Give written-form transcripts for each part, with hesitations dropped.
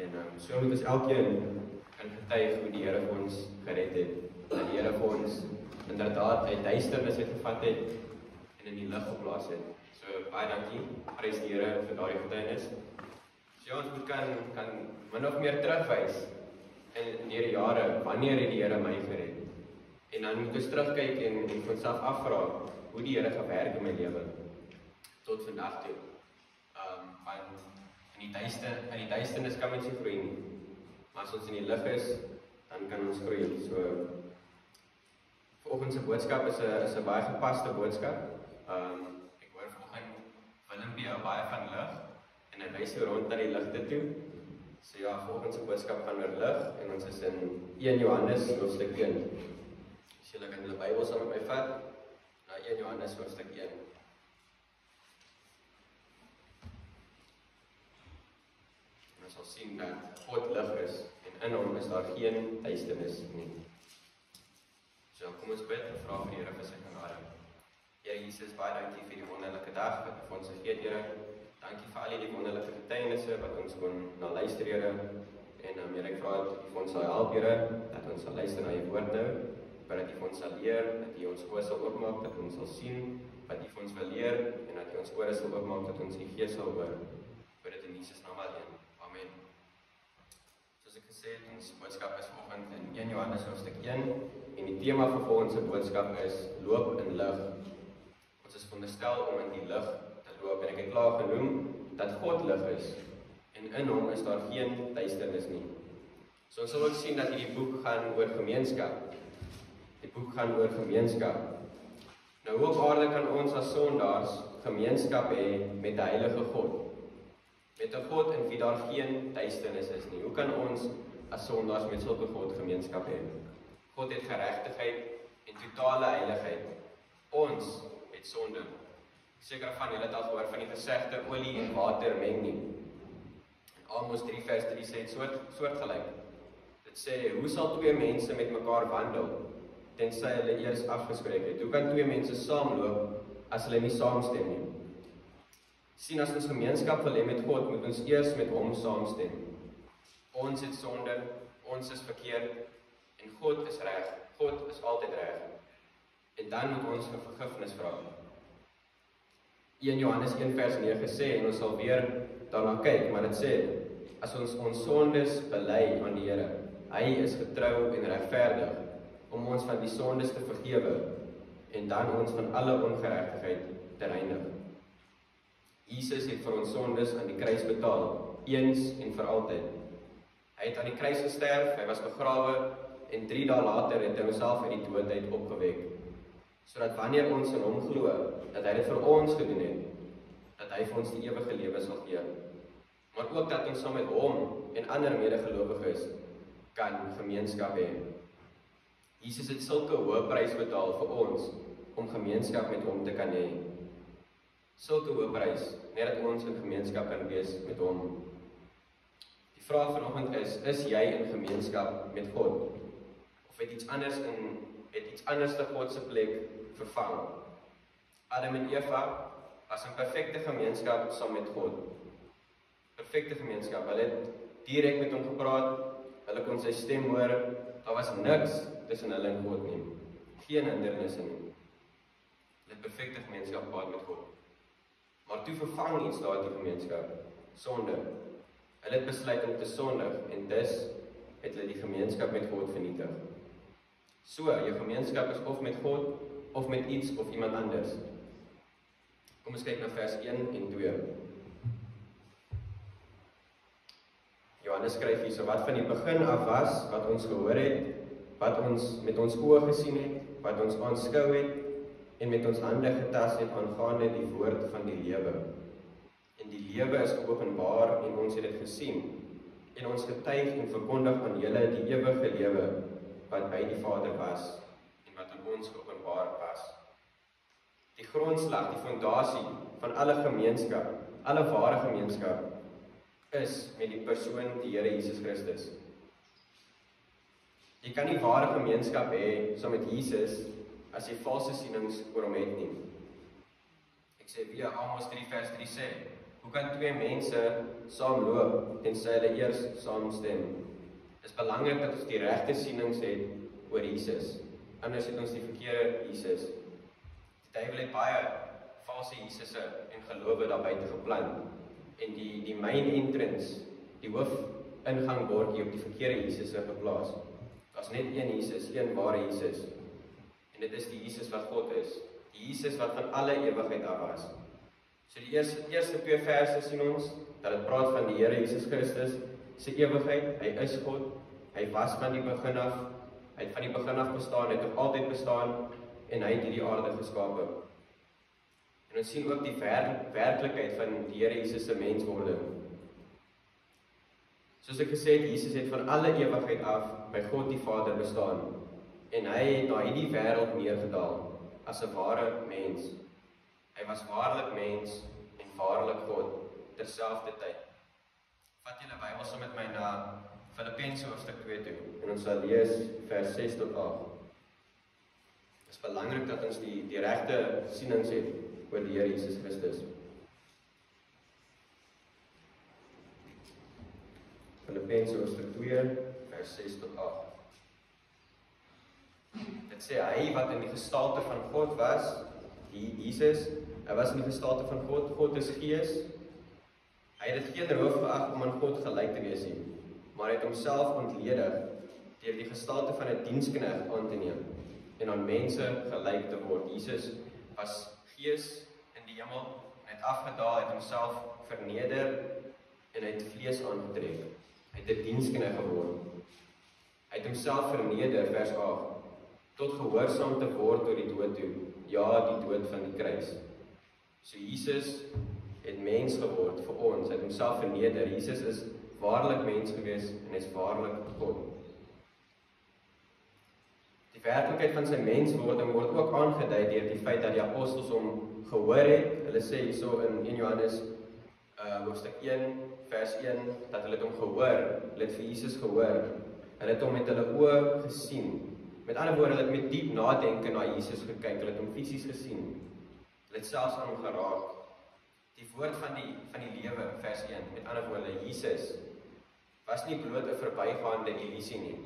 En so moet ons elkeen kan getuig hoe die Here vir ons gered het. Dat die Here vir ons inderdaad uit duisternis het gevat het en in die lig geplaas het. So baie dankie, prys die Here vir daardie getuienis. So ons moet kan min of meer terugwys in hierdie jare, wanneer het die Here my gered? En dan moet ons terugkyk en vir onsself afvra hoe die Here gewerk in my lewe tot vandag toe. Want in die duisternis kan mens nie groei nie. Maar as ons in die lig is, dan kan ons groei. So vanoggend se boodskap is 'n baie gepaste boodskap. Ek hoor vanoggend Willempie hou baie van lig en hy wys rond na die ligte toe. So ja, vanoggend se boodskap gaan oor lig en ons is in 1 Johannes hoofstuk 1. As julle kan julle Bybel saam met my vat na 1 Johannes hoofstuk 1. En ons sal sien dat God lig is en in hom is daar geen duisternis nie. So kom ons bid en vra vir die Here vir sy genade. Here Jesus, baie dankie vir die wonderlike dag wat U vir ons gegee het, Here. Dankie vir al die wonderlike getuienisse wat ons kon na luister, Here. En Here, ek vra dat U vir ons sal help, Here, dat ons sal luister na U woord nou, dat U vir ons sal leer, dat U ons oë sal oopmaak, dat ons sal sien wat U vir ons wil leer en dat U ons ore sal oopmaak dat ons U Gees sal hoor. Bid dit in Jesus naam alleen. Amen. Soos ek gesê het, ons boodskap is vanoggend in 1 Johannes hoofstuk 1 en die tema vir volgende boodskap is loop in lig. Ons is veronderstel om in die lig te loop en ek het klaar genoem dat God lig is en in hom is daar geen duisternis nie. So ons sal ook sien dat hierdie boek gaan oor gemeenskap. Die boek gaan oor gemeenskap. Nou hoe op aarde kan ons as sondaars gemeenskap hê met die heilige God? Met 'n God in wie daar geen duisternis is nie. Hoe kan ons as sondaars met sulke God gemeenskap hê? God het geregtigheid en totale heiligheid. Ons het sonde. Seker van julle het al gehoor van die gesegde olie en water meng nie. En Amos 3 vers 3 sê dit soortgelyk. Dit sê, hoe sal twee mense met mekaar wandel tensy hulle eers afgespreek het? Hoe kan twee mense saamloop as hulle nie saamstem nie? Sien, as ons gemeenskap wil hê met God, moet ons eers met hom saamstem. Ons het sonde, ons is verkeerd en God is reg. God is altyd reg. En dan moet ons vir vergifnis vra. 1 Johannes 1 vers 9 sê, en ons sal weer daarna kyk, maar dit sê, as ons sondes bely aan die Here, hy is getrou en regverdig om ons van die sondes te vergewe en dan ons van alle ongeregtigheid te reinig. Jesus het vir ons sondes aan die kruis betaal, eens en vir altyd. Hy het aan die kruis gesterf, hy was begrawe en 3 dae later het hy homself uit die dood uit opgewek. Sodat wanneer ons in hom glo, dat hy dit vir ons gedoen het, dat hy vir ons die ewige lewe sal gee. Maar ook dat ons saam met hom en ander medegelowiges kan gemeenskap hê. Jesus het sulke hoë prys betaal vir ons om gemeenskap met hom te kan hê. Sulke hoë prys, net dat ons in gemeenskap kan wees met hom. Die vraag vanoggend is jy in gemeenskap met God? Of het iets anders te God se plek vervang? Adam en Eva was in perfekte gemeenskap saam met God. Perfekte gemeenskap. Hulle het direk met hom gepraat, hulle kon sy stem hoor, daar was niks tussen hulle en God nie. Geen hindernisse nie. Hulle het perfekte gemeenskap gehad met God. Maar toe vervang iets daar die gemeenskap, sonde. Hulle het besluit om te sondig en dus het hulle die gemeenskap met God vernietig. So, jou gemeenskap is of met God, of met iets of iemand anders. Kom ons kyk na vers 1 en 2. Johannes skryf hier, so wat van die begin af was, wat ons gehoor het, wat ons met ons oë gesien het, wat ons aanskou het, en met ons hande getas het aangaande die woord van die lewe. En die lewe is geopenbaar en ons het dit gesien, en ons getuig en verkondig aan julle die ewige lewe, wat by die Vader was, en wat aan ons geopenbaar was. Die grondslag, die fondasie van alle gemeenskap, alle ware gemeenskap, is met die persoon, die Here Jesus Christus. Jy kan nie ware gemeenskap hê saam met Jesus, as jy valse sienings oor hom het nie. Ek sê weer, Amos 3 vers 3 sê, Hoe kan twee mense saamloop tensy hulle eers saamstem? Dit is belangrik dat ons die regte sienings het oor Jesus. Anders het ons die verkeerde Jesus. Die duiwel het baie valse Jesusse en gelowe daar buite geplan. En die main entrance, die hoofingang word hier op die verkeerde Jesusse geplaas. Daar's net een Jesus, een ware Jesus. En dit is die Jesus wat God is. Die Jesus wat van alle ewigheid af was. So die eerste 2 verse sien ons, dat het praat van die Here Jesus Christus, sy ewigheid, hy is God, hy was van die begin af, hy het van die begin af bestaan, hy het nog altyd bestaan, en hy het hierdie aarde geskape. En ons sien ook die werklikheid van die Here Jesus se menswording. Soos ek gesê het, Jesus het van alle ewigheid af by God die Vader bestaan, en hy het na hierdie wêreld neergedaal, as 'n ware mens. Hy was waarlik mens en waarlik God terselfdertyd. Vat julle Bybel saam met my na Filippense hoofstuk 2 toe en ons sal lees vers 6 tot 8. Dit is belangrik dat ons die regte sienings het oor die Here Jesus Christus. Filippense hoofstuk 2 vers 6 tot 8. Dit sê hy wat in die gestalte van God was, die Jesus, hy was in die gestalte van God, God is gees. Hy het dit geen roof geag om aan God gelyk te wees nie, maar hy het homself ontledig deur die gestalte van 'n diensknegt aan te neem en aan mense gelyk te word. Jesus was gees in die hemel, hy het afgedaal, hy het homself verneder en hy het vlees aangetrek. Hy het 'n diensknegt geword. Hy het homself verneder, vers 8, tot gehoorsaam te word tot die dood toe, ja, die dood van die kruis. So Jesus het mens geword vir ons, hy het homself verneder. Jesus is waarlik mens gewees en hy is waarlik God. Die werklikheid van sy menswording word ook aangedui deur die feit dat die apostels hom gehoor het. Hulle sê hierso in 1 Johannes hoofstuk 1 vers 1 dat hulle het hom gehoor, hulle het vir Jesus gehoor. Hulle het hom met hulle oë gesien. Met ander woorde, hulle het met diep nadenke na Jesus gekyk, hulle het hom fisies gesien. Hulle het selfs aan hom geraak. Die woord van die lewe, vers 1, met ander woorde, Jesus was nie bloot 'n verbygaande illusie nie,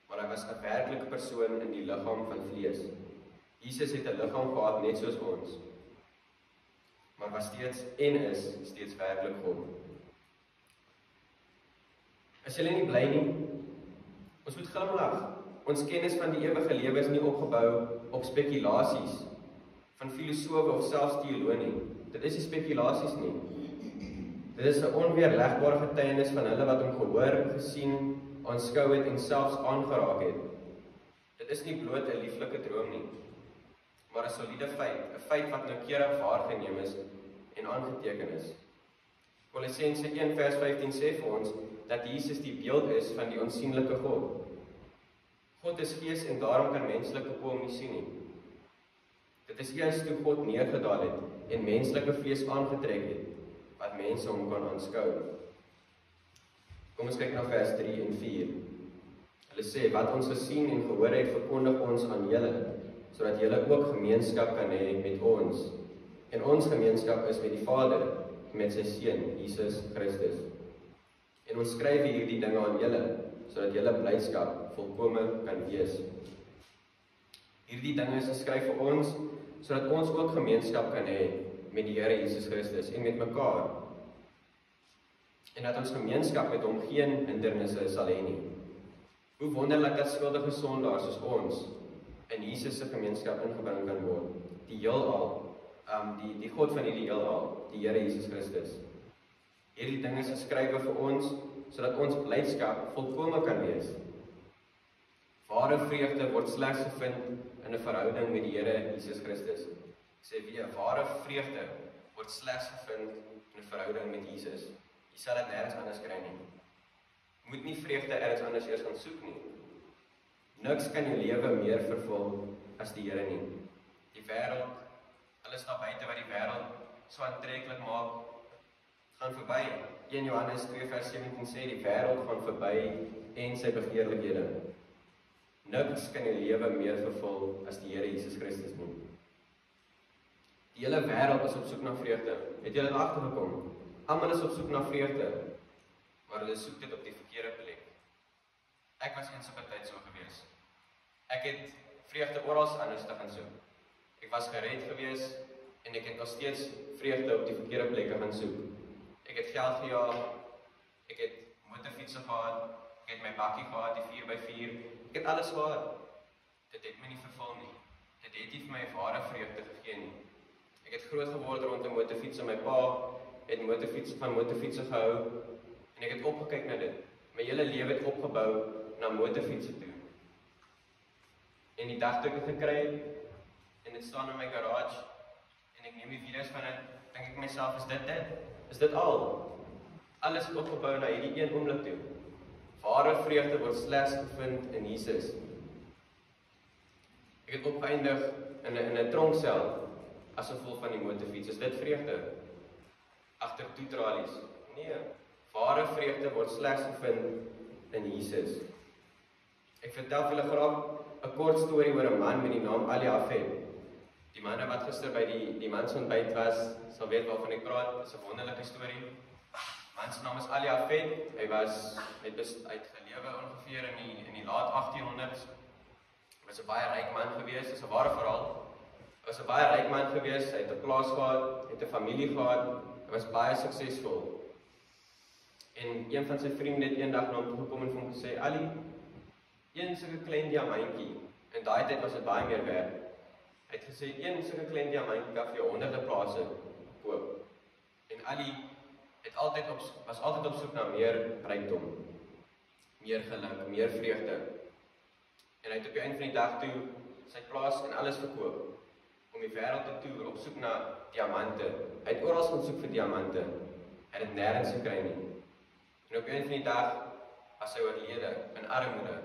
maar hy was 'n werklike persoon in die liggaam van vlees. Jesus het 'n liggaam gehad net soos ons, maar was steeds en is steeds werklik God. As julle nie bly nie, ons moet glimlag. Ons kennis van die ewige lewe is nie opgebou op spekulasies van filosofe of selfs teoloë nie. Dit is nie spekulasies nie. Dit is 'n onweerlegbare getuienis van hulle wat hom gehoor, gesien, aanskou het en selfs aangeraak het. Dit is nie bloot 'n lieflike droom nie, maar 'n soliede feit, 'n feit wat noukeurig waargeneem is en aangeteken is. Kolossense 1 vers 15 sê vir ons dat Jesus die beeld is van die onsigbare God. God is gees en daarom kan menslike oë hom nie sien nie. Dit is eers toe God neergedaal het en menslike vlees aangetrek het, wat mense hom kan aanskou. Kom ons kyk na vers 3 en 4. Hulle sê, wat ons gesien en gehoor het, verkondig ons aan julle, sodat julle ook gemeenskap kan hê met ons. En ons gemeenskap is met die Vader, met sy Seun, Jesus Christus. En ons skryf hierdie dinge aan julle, sodat julle blydskap volkome kan wees. Hierdie dinge is geskryf vir ons, sodat ons ook gemeenskap kan hê met die Here Jesus Christus en met mekaar. En dat ons gemeenskap met hom geen hindernisse sal hê nie. Hoe wonderlik dat skuldige sondaars soos ons in Jesus se gemeenskap ingebring kan word. Die heelal, die God van hierdie heelal, die Here Jesus Christus. Hierdie dinge is geskryf vir ons, sodat ons blydskap volkome kan wees. Ware vreugde word slegs gevind in 'n verhouding met die Here Jesus Christus. Sê weer, ware vreugde word slegs gevind in 'n verhouding met Jesus. Jy sal dit nergens anders kry nie. Jy moet nie vreugde ergens anders eers gaan soek nie. Niks kan jou lewe meer vervul as die Here nie. Die wêreld, alles daar buite wat die wêreld so aantreklik maak, gaan verby. 1 Johannes 2 vers 17 sê, die wêreld gaan verby en sy begeerlikhede. Niks kan jou lewe meer vervul as die Here Jesus Christus nie. Die hele wêreld is op soek na vreugde. Het julle dit agtergekom? Almal is op soek na vreugde, maar hulle soek dit op die verkeerde plek. Ek was eens op 'n tyd so gewees. Ek het vreugde oral anders te gaan soek. Ek was gered gewees en ek het nog steeds vreugde op die verkeerde plekke gaan soek. Ek het geld gejaag, ek het motorfietsse gehad, ek het my bakkie gehad, die 4x4, ek het alles gehad. Dit het my nie vervul nie. Dit het nie vir my ware vreugde gegee nie. Ek het groot geword rondom motorfietsse. My pa het motorfietsse gehou en ek het opgekyk na dit. My hele lewe het opgebou na motorfietsse toe. En die dag toe ek het gekry en dit staan in my garage en ek neem die video's van dit, dink ek myself, is dit dit? Is dit al? Alles het opgebou na hierdie een oomblik toe. Ware vreugde word slegs gevind in Jesus. Ek het opgeëindig in 'n tronksel as gevolg van die motorfiets. Is dit vreugde? Agter toetralies? Nee. Ware vreugde word slegs gevind in Jesus. Ek vertel vir julle graag 'n kort storie oor 'n man met die naam Ali Hafed. Die manne wat gister by die mansontbyt was, sal weet waarvan ek praat. Dit is 'n wonderlike storie. Man se naam is Ali Hafed. Hy het gelewe ongeveer in die laat 1800s. Hy was 'n baie ryk man gewees, dis 'n ware verhaal. Hy was 'n baie ryk man gewees, hy het 'n plaas gehad, het 'n familie gehad, hy was baie suksesvol. En een van sy vriende het eendag na hom toe gekom en vir hom gesê, Ali, een sulke klein diamantjie, en daai tyd was dit baie meer werd. Hy het gesê, een sulke klein diamantjie kan vir jou honderde plase koop. En Ali was altyd op soek na meer rykdom, meer geluk, meer vreugde. En hy het op die einde van die dag toe sy plaas en alles verkoop om die wêreld te toer op soek na diamante. Hy het oral gaan soek vir diamante. Hy het dit nêrens gekry nie. En op die einde van die dag was hy oorlede in armoede.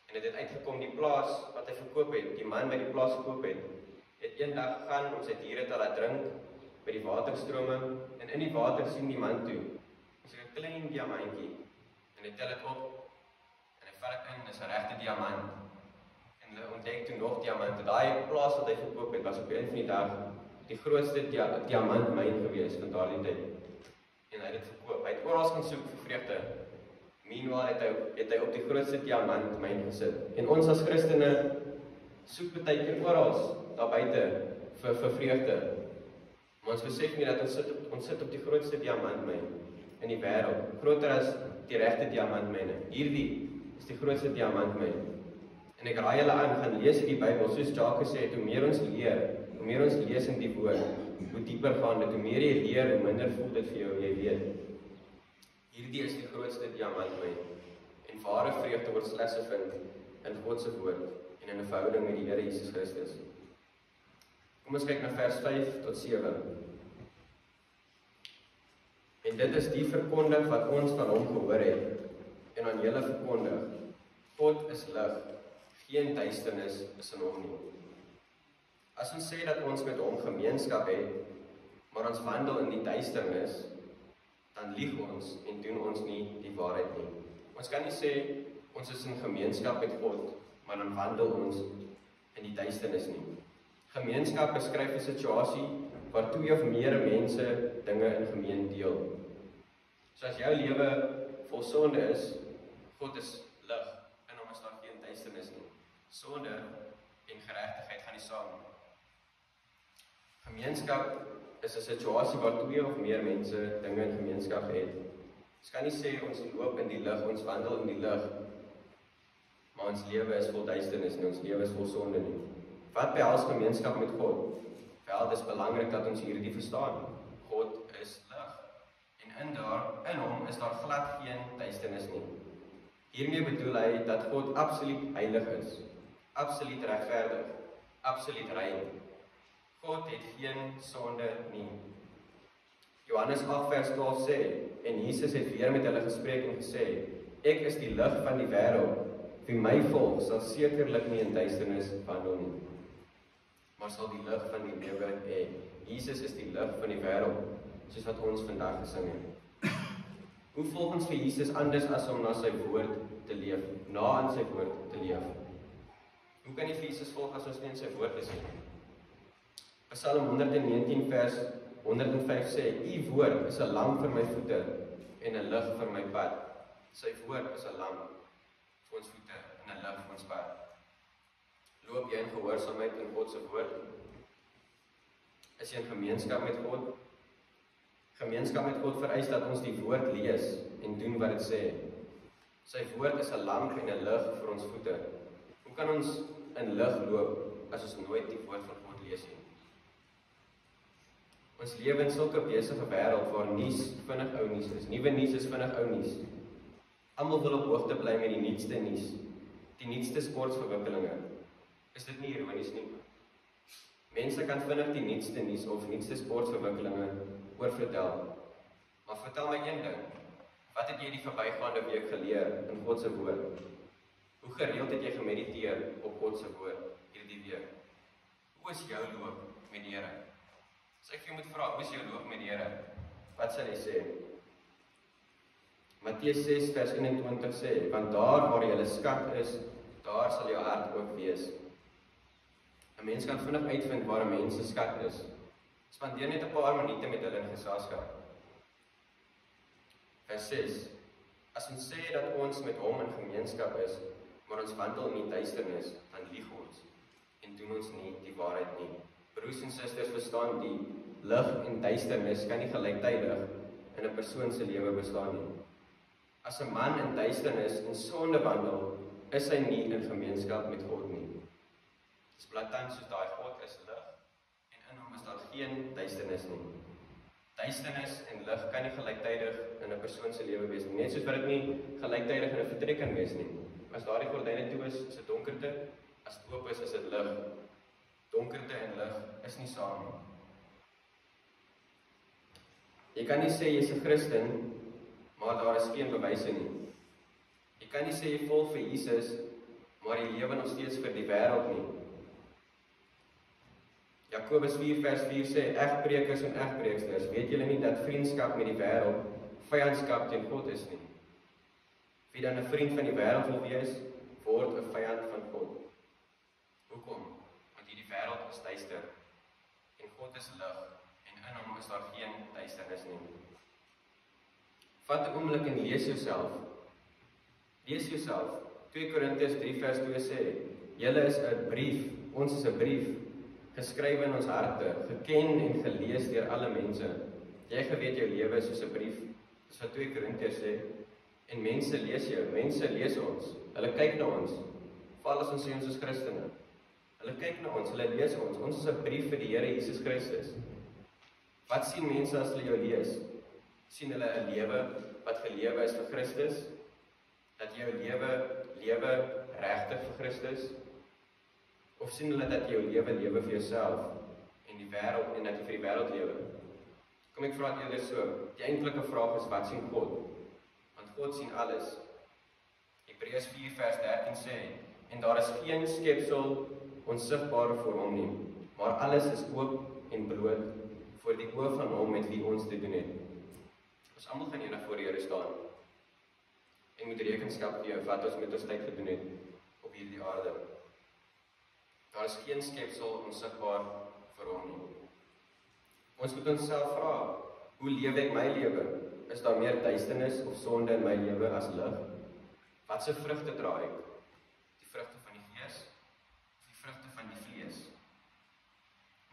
En dit het uitgekom die plaas wat hy verkoop het, die man wat die plaas verkoop het eendag gegaan om sy diere te laat drink by die waterstrome en in die water sien die man toe. Dis 'n klein diamantjie. En hy tel dit op en hy vat dit in, dis 'n regte diamant. En hulle ontdek toe nog diamante. Daai plaas wat hy verkoop het was op 'n van die dag die grootste diamantmyn gewees van daardie tyd. En hy het dit verkoop. Hy het oral gaan soek vir vreugde. Meanwhile het hy op die grootste diamantmyn gesit. En ons as Christene soek baie keer oral daar buite vir vreugde. Maar ons besef nie dat ons sit op die grootste diamantmyn in die wêreld, groter as die regte diamantmyne. Hierdie is die grootste diamantmyn. En ek raai julle aan, gaan lees die Bybel, soos Jacques gesê het, hoe meer ons lees in die woord, hoe dieper gaan dit, hoe meer jy leer, hoe minder voel dit vir jou, jy weet. Hierdie is die grootste diamantmyn. En ware vreugde word slegs gevind in God se woord en in 'n verhouding met die Here Jesus Christus. Kom ons kyk na vers 5 tot 7. En dit is die verkondig wat ons van hom gehoor het en aan julle verkondig. God is lig, geen duisternis is in hom nie. As ons sê dat ons met hom gemeenskap het, maar ons wandel in die duisternis, dan lieg ons en doen ons nie die waarheid nie. Ons kan nie sê ons is in gemeenskap met God, maar dan wandel ons in die duisternis nie. Gemeenskap beskryf 'n situasie waar twee of meer mense dinge in gemeen deel. So as jou lewe vol sonde is, God is lig, en hom is daar geen duisternis nie. Sonde en geregtigheid gaan nie saam nie. Gemeenskap is 'n situasie waar twee of meer mense dinge in gemeenskap het. Ons kan nie sê ons loop in die lig, ons wandel in die lig, maar ons lewe is vol duisternis en ons lewe is vol sonde nie. Wat behels gemeenskap met God? Wel, dit is belangrik dat ons hierdie verstaan. God is lig. En in hom is daar glad geen duisternis nie. Hiermee bedoel hy dat God absoluut heilig is, absoluut regverdig, absoluut rein. God het geen sonde nie. Johannes 8 vers 12 sê, en Jesus het weer met hulle gespreek en gesê, ek is die lig van die wêreld, wie my volg sal sekerlik nie in duisternis wandel nie, maar sal die lig van die lewe hê. Jesus is die lig van die wêreld, soos wat ons vandag gesing het. Hoe volg ons vir Jesus anders as om na sy woord te leef, na aan sy woord te leef? Hoe kan jy vir Jesus volg as ons nie in sy woord is nie? Psalm 119 vers 105 sê, U woord is 'n lamp vir my voete en 'n lig vir my pad. Sy woord is 'n lamp vir ons voete en 'n lig vir ons pad. Loop jy in gehoorsaamheid in God se woord? Is jy in gemeenskap met God? Gemeenskap met God vereis dat ons die woord lees en doen wat dit sê. Sy woord is 'n lamp en 'n lig vir ons voete. Hoe kan ons in lig loop as ons nooit die woord van God lees nie? Ons lewe in sulke besige wêreld waar nuus vinnig ou nuus is. Nuwe nuus is vinnig ou nuus. Almal wil op hoogte bly met die nuutste nuus, die nuutste sportverwikkelinge. Is dit nie ironies nie? Mense kan vinnig die nuutste nuus of nuutste sportverwikkelinge oorvertel. Maar vertel my een ding. Wat het jy die verbygaande week geleer in God se woord? Hoe gereeld het jy gemediteer op God se woord hierdie week? Hoe is jou loop met die Here? As ek vir jou moet vra, hoe is jou loop met die Here? Wat sal jy sê? Matteus 6 vers 21 sê, want daar waar julle skat is, daar sal jou hart ook wees. 'n Mens kan vinnig uitvind waar 'n mens se skat is. Spandeer net 'n paar minute met hulle in geselskap. Vers 6. As ons sê dat ons met hom in gemeenskap is, maar ons wandel in die duisternis, dan lieg ons en doen ons nie die waarheid nie. Broers en susters, verstaan, die lig en duisternis kan nie gelyktydig in 'n persoon se lewe bestaan nie. As 'n man in duisternis en sonde wandel, is hy nie in gemeenskap met God nie. Dit is blaatant soos daai God is lig en in hom is daar geen duisternis nie. Duisternis en lig kan nie gelyktydig in 'n persoon se lewe wees nie. Net soos wat dit nie gelyktydig in 'n vertrek kan wees nie. As daardie gordyne toe is dit donkerte. As dit oop is dit lig. Donkerte en lig is nie saam nie. Jy kan nie sê jy's 'n Christen, maar daar is geen bewyse nie. Jy kan nie sê jy volg vir Jesus, maar jy lewe nog steeds vir die wêreld nie. Jakobus 4 vers 4 sê, egprekers en egpreeksters, weet julle nie dat vriendskap met die wêreld vyandskap teen God is nie? Wie dan 'n vriend van die wêreld wil wees, word 'n vyand van God. Hoekom? Want hierdie wêreld is duister en God is lig en in hom is daar geen duisternis nie. Vat 'n oomblik en lees jouself. Lees jouself. 2 Korintiërs 3 vers 2 sê, julle is 'n brief, ons is 'n brief, geskrywe in ons harte, geken en gelees deur alle mense. Jy geweet jou lewe is soos 'n brief. Dis wat 2 Korintiërs sê. En mense lees jou, mense lees ons. Hulle kyk na ons. Veral as ons sê ons is Christene. Hulle kyk na ons, hulle lees ons. Ons is 'n brief vir die Here Jesus Christus. Wat sien mense as hulle jou lees? Sien hulle 'n lewe wat gelewe is vir Christus? Dat jou lewe regtig vir Christus? Of sien hulle dat jou lewe vir jouself en die wêreld en dat jy vir die wêreld lewe? Kom ek vra dit eerder so. Die eintlike vraag is, wat sien God? Want God sien alles. Hebreërs 4 vers 13 sê, en daar is geen skepsel onsigbaar voor hom nie, maar alles is oop en bloot voor die oë van hom met wie ons te doen het. Ons almal gaan eendag voor die Here staan. En moet rekenskap gee wat ons met ons tyd gedoen het op hierdie aarde. Daar is geen skepsel onsigbaar vir hom nie. Ons moet onsself vra, hoe lewe ek my lewe? Is daar meer duisternis of sonde in my lewe as lig? Wat se vrugte dra ek? Die vrugte van die Gees of die vrugte van die vlees?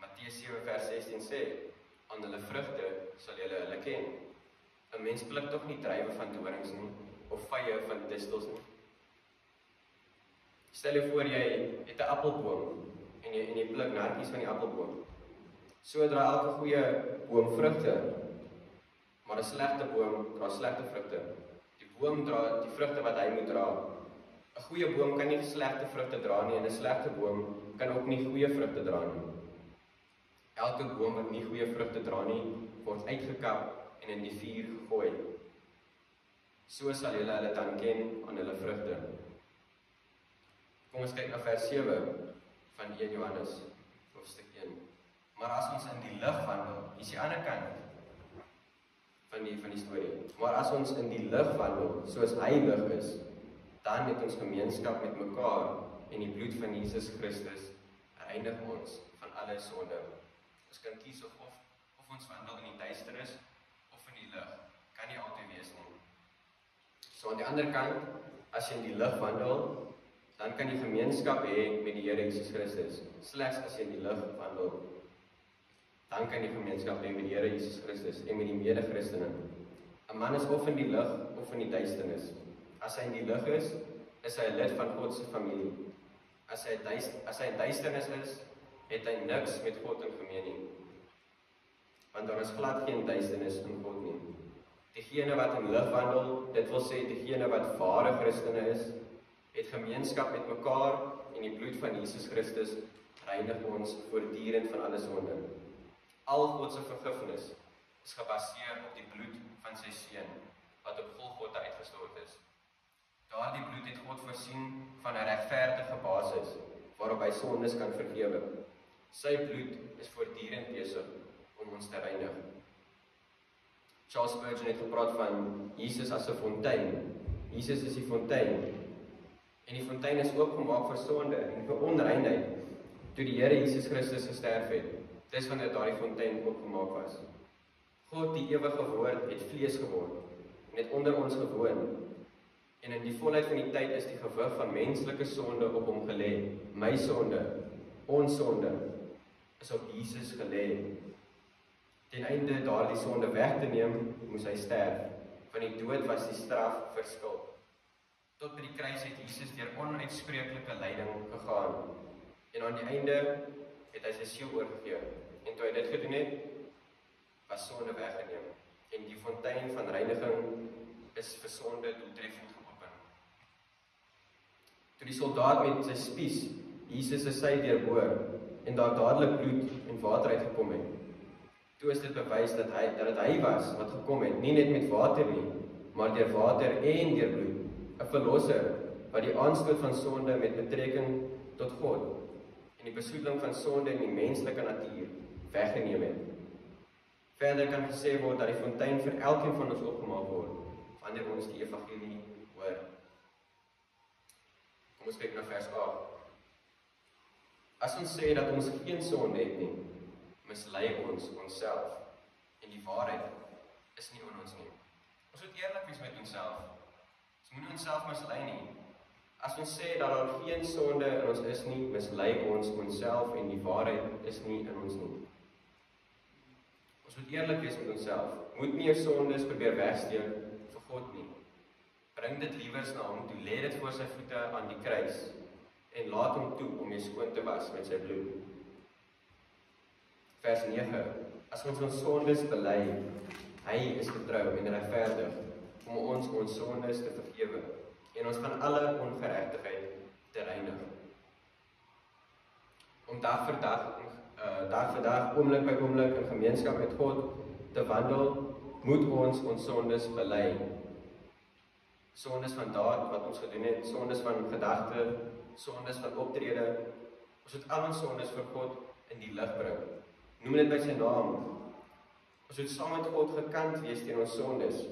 Matteus 7 vers 16 sê, aan hulle vrugte sal julle hulle ken. 'n Mens pluk tog nie druiwe van dorings nie, of vye van distels nie. Stel jou voor jy het 'n appelboom en jy pluk nartjies van die appelboom. So dra elke goeie boom vrugte, maar 'n slegte boom dra slegte vrugte. Die boom dra die vrugte wat hy moet dra. 'n Goeie boom kan nie slegte vrugte dra nie en 'n slegte boom kan ook nie goeie vrugte dra nie. Elke boom wat nie goeie vrugte dra nie, word uitgekap en in die vuur gegooi. So sal julle hulle dan ken aan hulle vrugte. Kom ons kyk na vers 7 van 1 Johannes hoofstuk 1. Maar as ons in die lig wandel, hier is die ander kant van die storie. Maar as ons in die lig wandel, soos hy lig is, dan het ons gemeenskap met mekaar en die bloed van Jesus Christus reinig ons van alle sonde. Ons kan kies of ons wandel in die duisternis of in die lig. Kan nie altyd wees nie. So aan die ander kant, as jy in die lig wandel, dan kan jy gemeenskap hê met die Here Jesus Christus. Slegs as jy in die lig wandel, dan kan jy gemeenskap hê met die Here Jesus Christus en met die mede-Christene. 'n Man is of in die lig of in die duisternis. As hy in die lig is hy 'n lid van God se familie. As hy in duisternis is, het hy niks met God in gemeen nie. Want daar is glad geen duisternis in God nie. Diegene wat in lig wandel, dit wil sê diegene wat ware Christene is, het gemeenskap met mekaar en die bloed van Jesus Christus reinig ons voortdurend van alle sonde. Al God se vergifnis is gebaseer op die bloed van sy seun wat op Golgotha uitgestort is. Daardie bloed het God voorsien van 'n regverdige basis waarop hy sondes kan vergewe. Sy bloed is voortdurend besig om ons te reinig. Charles Spurgeon het gepraat van Jesus as 'n fontein. Jesus is die fontein. En die fontein is oopgemaak vir sonde en vir onreinheid toe die Here Jesus Christus gesterf het. Dis wanneer daardie fontein oopgemaak was. God, die ewige woord, het vlees geword en het onder ons gewoon. En in die volheid van die tyd is die gewig van menslike sonde op hom gelê. My sonde, ons sonde, is op Jesus gelê. Ten einde daardie sonde weg te neem, moes hy sterf. Van die dood was die straf vir skuld. Tot by die kruis het Jesus deur onuitspreeklike lyding gegaan. En aan die einde het hy sy siel oorgegee. En toe hy dit gedoen het, was sonde weggeneem. En die fontein van reiniging is vir sonde doeltreffend geopen. Toe die soldaat met sy spies Jesus se sy deurboor en daar dadelik bloed en water uitgekom het, toe is dit bewys dat dit hy was wat gekom het, nie net met water nie, maar deur water en deur bloed. 'n Verlosser wat die aanstoot van sonde met betrekking tot God en die besoedeling van sonde in die menslike natuur weggeneem het. Verder kan gesê word dat die fontein vir elkeen van ons oopgemaak word wanneer ons die evangelie hoor. Kom ons kyk na vers 8. As ons sê dat ons geen sonde het nie, mislei ons onsself en die waarheid is nie in ons nie. Ons moet eerlik wees met onsself. Ons moenie onsself mislei nie. As ons sê dat daar geen sonde in ons is nie, mislei ons onsself en die waarheid is nie in ons nie. Ons moet eerlik wees met onsself. Moet nie jou sondes probeer wegsteek vir God nie. Bring dit liewers na hom toe, lê dit voor sy voete aan die kruis en laat hom toe om jou skoon te was met sy bloed. Vers 9. As ons sondes bely, hy is getrou en regverdig om ons sondes te vergewe en ons van alle ongeregtigheid te reinig. Om dag vir dag, oomblik by oomblik in gemeenskap met God te wandel, moet ons sondes bely. Sondes van daad wat ons gedoen het, sondes van gedagte, sondes van optrede. Ons moet al ons sondes vir God in die lig bring. Noem dit by sy naam. Ons moet saam met God gekant wees teen ons sondes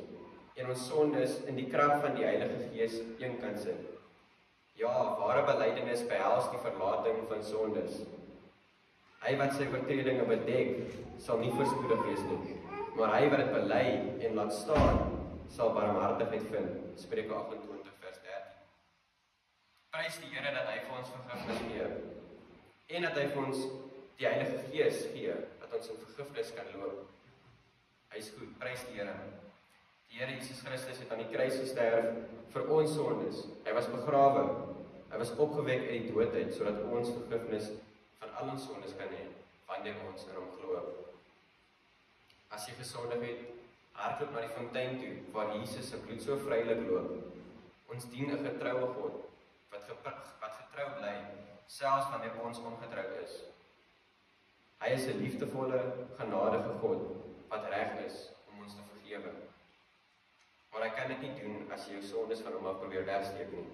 en ons sondes in die krag van die Heilige Gees een kan sit. Ja, ware belydenis behels die verlating van sondes. Hy wat sy oortredinge bedek, sal nie voorspoedig wees nie, maar hy wat dit bely en laat staan, sal barmhartigheid vind. Spreuke 28 vers 13. Prys die Here dat hy vir ons vergifnis gee en dat hy vir ons die Heilige Gees gee, dat ons in vergifnis kan loop. Hy is goed, prys die Here. Die Here Jesus Christus het aan die kruis gesterf vir ons sondes. Hy was begrawe, hy was opgewek uit die dood uit, sodat ons vergifnis van al ons sondes kan hê, wanneer ons in hom glo. As jy gesondig het, hardloop na die fontein toe, waar Jesus se bloed so vrylik loop. Ons dien 'n getroue God, wat getrou bly, selfs wanneer ons ongetrou is. Hy is 'n liefdevolle, genadige God, wat reg is om ons te vergewe. Maar hy kan dit nie doen as jy jou sondes van hom af probeer wegsteek nie.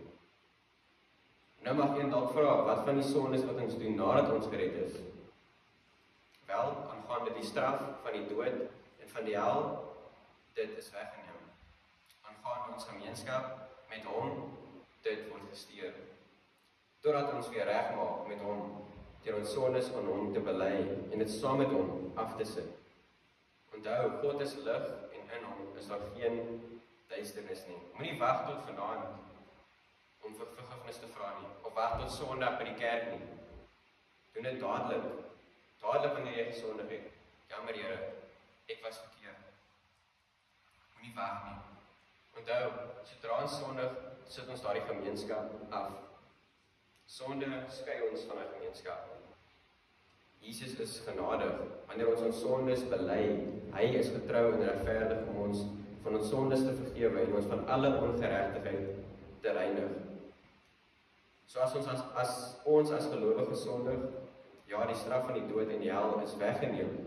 Nou mag jy dalk vra, wat van die sondes wat ons doen nadat ons gered is? Wel, aangaande die straf van die dood en van die hel, dit is weggeneem. Aangaande ons gemeenskap met hom, dit word gesteer. Totdat ons weer regmaak met hom, deur ons sondes aan hom te bely en dit saam met hom af te sit. Onthou, God is lig en in hom is daar geen duisternis nie. Moenie wag tot vanaand om vir vergifnis te vra nie, of wag tot Sondag by die kerk nie. Doen dit dadelik wanneer jy gesondig het. Jammer Here, ek was verkeerd. Moenie wag nie. Onthou, sodra ons sondig, sit ons daardie gemeenskap af. Sonde skei ons van 'n gemeenskap. Jesus is genadig. Wanneer ons sondes bely, hy is getrou en regverdig om ons van ons sondes te vergewe en ons van alle ongeregtigheid te reinig. So as ons as gelowiges sondig, ja, die straf van die dood en die hel is weggeneem,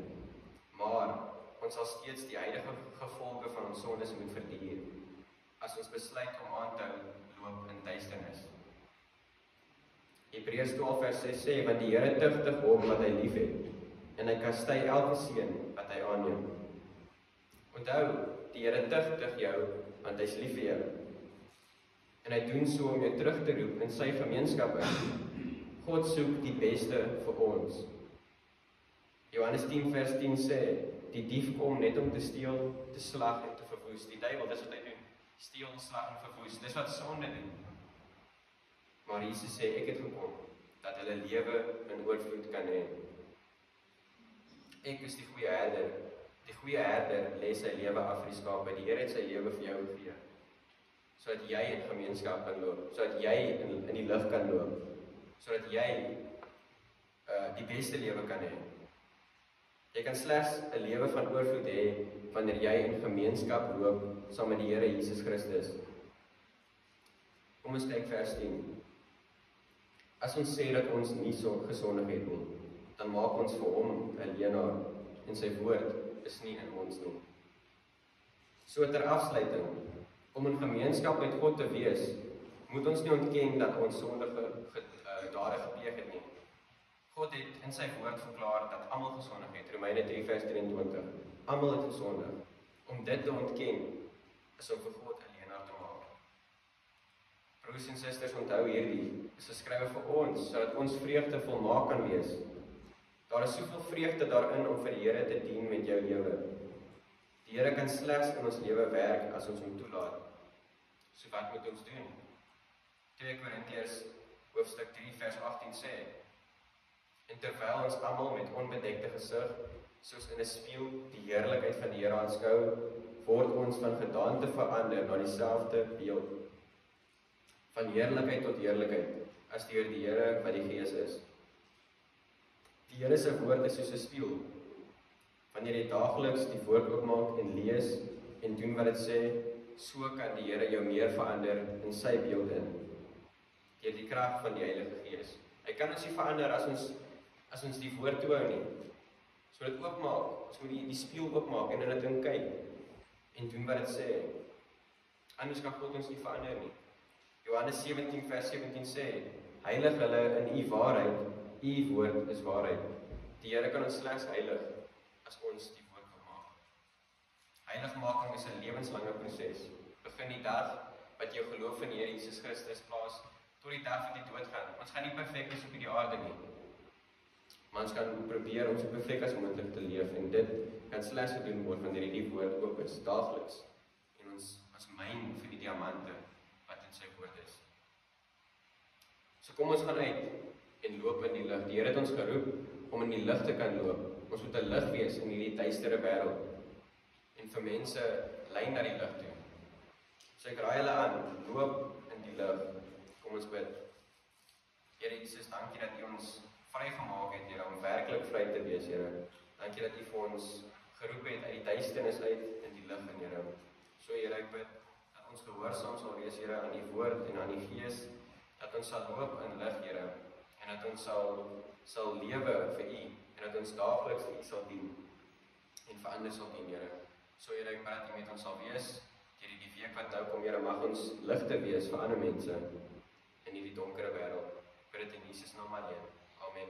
maar ons sal steeds die huidige gevolge van ons sondes moet verduur, as ons besluit om aan te loop in duisternis. Hebreërs 12 vers 6 sê, want die Here tugtig hom wat hy lief het, en hy kastei elke seun wat hy aanneem. Onthou, die Here tugtig jou, want hy is lief vir jou. En hy doen so om jou terug te roep in sy gemeenskap in. God soek die beste vir ons. Johannes 10 vers 10 sê, die dief kom net om te steel, te slag en te verwoes. Die duiwel, dis wat hy doen. Steel, slag en verwoes. Dis wat sonde doen. Maar Jesus sê, ek het gekom, dat hulle lewe in oorvloed kan hê. Ek is die goeie herder. Die goeie herder lê sy lewe af vir die skape. Die Here het sy lewe vir jou gegee, sodat jy in gemeenskap kan loop, sodat jy in die lig kan loop, sodat jy die beste lewe kan hê. Jy kan slegs 'n lewe van oorvloed hê wanneer jy in gemeenskap loop saam met die Here Jesus Christus. Kom ons kyk vers 10. As ons sê dat ons nie so gesondig het nie, dan maak ons vir hom 'n leenaar en sy woord is nie in ons nie. So ter afsluiting, om in gemeenskap met God te wees, moet ons nie ontken dat ons sondige dade gepleeg het nie. God het in sy woord verklaar dat almal gesondig het. Romeine 3 vers 23. Almal het gesondig. Om dit te ontken is om vir God 'n leenaar te maak. Broers en susters, onthou hierdie is geskrywe vir ons, sodat ons vreugde volmaak kan wees. Daar is soveel vreugde daarin om vir die Here te dien met jou lewe. Die Here kan slegs in ons lewe werk as ons hom toelaat. So wat moet ons doen? 2 Korintiërs hoofstuk 3 vers 18 sê, en terwyl ons almal met onbedekte gesig, soos in 'n spieël die heerlikheid van die Here aanskou, word ons van gedaante verander na dieselfde beeld, van heerlikheid tot heerlikheid, as deur die Here wat die Gees is. Die Here se woord is soos 'n spieël. Wanneer jy daagliks die woord oopmaak en lees en doen wat dit sê, so kan die Here jou meer verander in sy beeld in, deur die krag van die Heilige Gees. Hy kan ons nie verander as ons die woord toehou nie. So dit oopmaak, ons moet die spieël oopmaak en in dit in kyk en doen wat dit sê. Anders kan God ons nie verander nie. Johannes 17 vers 17 sê, heilig hulle in u waarheid, u woord is waarheid. Die Here kan ons slegs heilig as ons die woord maak. Heiligmaking is 'n lewenslange proses. Begin die dag wat jou geloof in die Here Jesus Christus plaas, tot die dag van die dood gaan. Ons gaan nie perfek wees op die aarde nie. Maar ons kan probeer om so perfek as moontlik te leef en dit kan slegs gedoen word wanneer hierdie woord oop is, daagliks. En ons myn vir die diamante wat in sy woord is. So kom ons gaan uit en loop in die lig. Die Here het ons geroep om in die lig te kan loop. Ons moet 'n lig wees in hierdie duistere wêreld en vir mense lei na die lig toe. So ek raai hulle aan, loop in die lig. Kom ons bid. Here Jesus, dankie dat U ons vrygemaak het, Here, om werklik vry te wees, Here. Dankie dat U vir ons geroep het uit die duisternis uit in die lig, Here. So Here, ek bid dat ons gehoorsaam sal wees, Here, aan die woord en aan die Gees, dat ons sal loop in lig, Here, en dat ons sal lewe vir U en dat ons daagliks vir U sal dien en vir ander sal dien, Here. So Here, ek bid dat U met ons sal wees deur die week wat nou kom, Here, mag ons ligte wees vir ander mense in hierdie donkere wêreld. Ek bid dit in Jesus naam alleen. Amen.